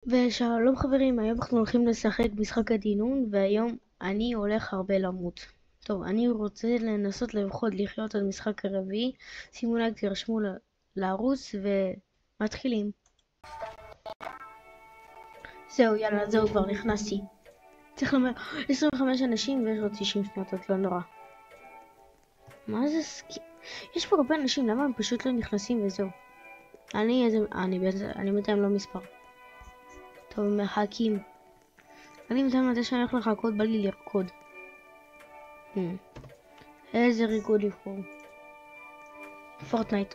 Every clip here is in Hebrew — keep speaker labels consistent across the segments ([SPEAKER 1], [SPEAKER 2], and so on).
[SPEAKER 1] ושלום חברים, היום אנחנו הולכים לשחק משחק הדינון, והיום אני הולך הרבה למות. טוב, אני רוצה לנסות לפחות לחיות עד משחק הרביעי. שימו לייק, תירשמו לערוץ ומתחילים. זהו, יאללה, זהו, כבר נכנסתי. צריך לומר 25 אנשים ויש עוד 90 שניות, אז לא נורא. מה זה יש פה הרבה אנשים, למה הם פשוט לא נכנסים וזהו? אני בינתיים לא מספר. טוב, מחכים. אני בינתיים מתי שאני הולך לחכות, בא לי לרקוד. איזה ריקוד לבחור? פורטנייט.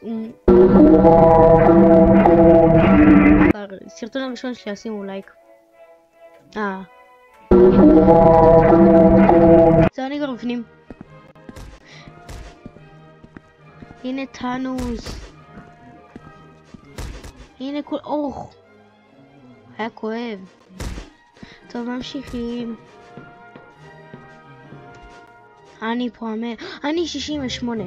[SPEAKER 1] סרטון הראשון שלי, שימו לייק. זה אני כבר בפנים. הנה טאנוס. הנה כל אורך. היה כואב. טוב, ממשיכים. אני פה אני 68.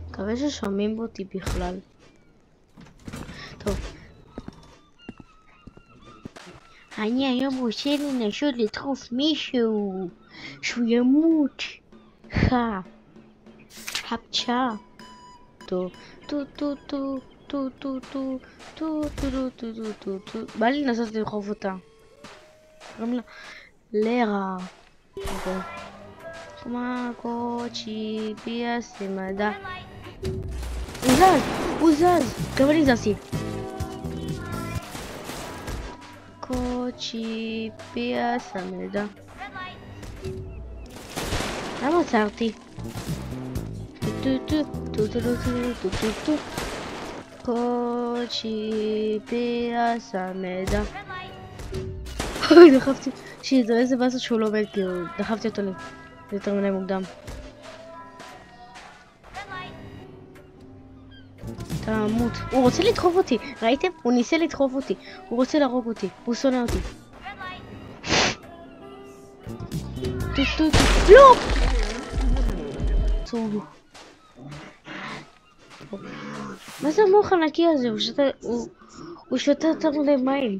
[SPEAKER 1] מקווה ששומעים אותי בכלל. טוב. אני היום רוצה לנסות לדחוף מישהו שהוא ימות. הפצ'ה. בא לי לנסות לדחוף אותה. קוראים לה לרה. כמו קוצ'י פיאס למדע. הוא זז. גם אני זזתי. קוצ'י פיאס למדע. למה עצרתי? קוצ'י פיאס המדע. דחפתי, שיט, איזה באסה שהוא לא מת, כאילו, דחפתי אותו לי. זה יותר מדי מוקדם. תמות. הוא רוצה לדחוף אותי, ראיתם? הוא ניסה לדחוף אותי. הוא רוצה להרוג אותי, הוא שונא אותי. לא! מה זה המוח הנקי הזה? הוא שותה יותר מדי מים.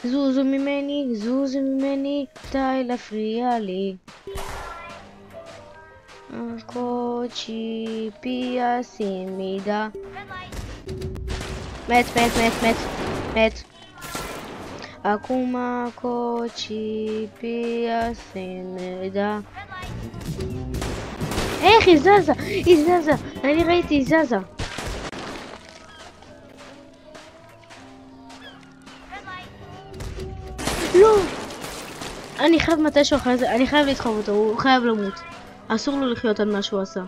[SPEAKER 1] זוזו ממני, די להפריע לי. קוצ'י פיאס מידה. מת. אקומה קוצ'י פיאס מידה. איך היא זזה, אני ראיתי, היא זזה. לא, אני חייב מתישהו אחרי זה, אני חייב לדחוף אותו, הוא חייב למות. אסור לו לחיות על מה שהוא עשה.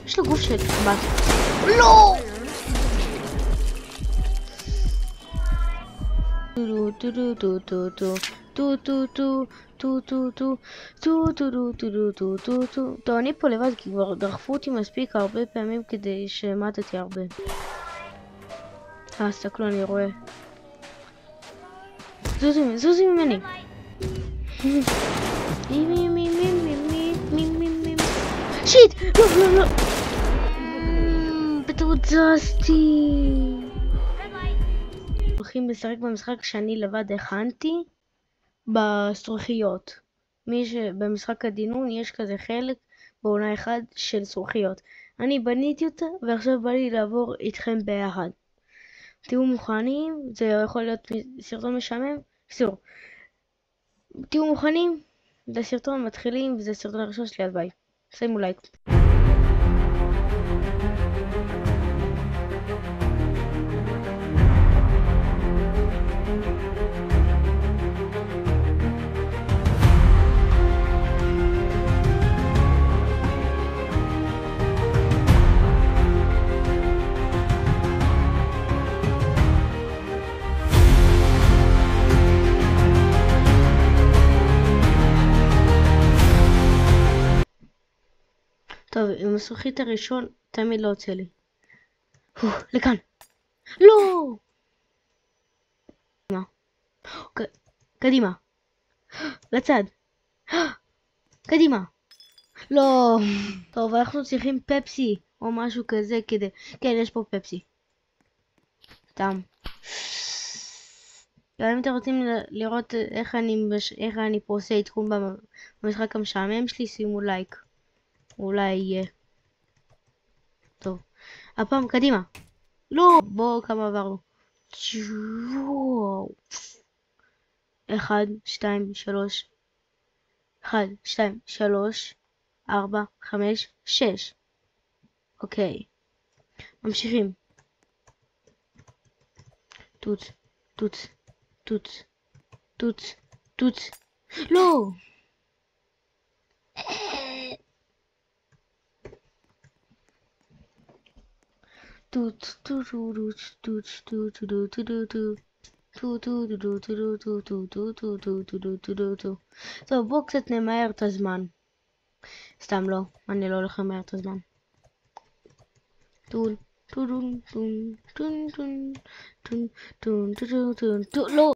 [SPEAKER 1] יש לו גוף של בת. לא! טוב, אני פה לבד כי כבר דחפו אותי מספיק הרבה פעמים כדי שמטתי הרבה. סתכלו, אני רואה. זוזי ממני. שיט! לא! בטעות זזתי. הולכים לשחק במשחק שאני לבד הכנתי בזרוחיות. במשחק הדינון יש כזה חלק בעונה אחד של זרוחיות. אני בניתי אותה ועכשיו בא לי לעבור איתכם ביחד. תהיו מוכנים, זה יכול להיות סרטון משעמם. תהיו מוכנים, זה סרטון מתחילים וזה סרטון הראשון שלי, אז ביי. שימו לייק. טוב, עם הזכוכית הראשון תמיד לא יוצא לי. לכאן. לא! קדימה. לצד. קדימה. לא. טוב, אנחנו צריכים פפסי או משהו כזה כדי... כן, יש פה פפסי. תם. גם אם אתם רוצים לראות איך אני פה עושה עדכון במשחק המשעמם שלי, שימו לייק. אולי יהיה. טוב. הפעם קדימה. לא! בואו כמה עברנו. 1, 2, 3. 1, 2, 3, 4, 5, 6. אוקיי. ממשיכים. טוץ, טוץ, טוץ, טוץ, טוץ. לא! טוץ, טוץ, טוץ, טוץ, טוץ. טוב, בואו קצת נמהר את הזמן. סתם לא, אני לא הולך למהר את הזמן. טון, טון, טון, טון, טון, טון, טון, טון, טון, טון, לא!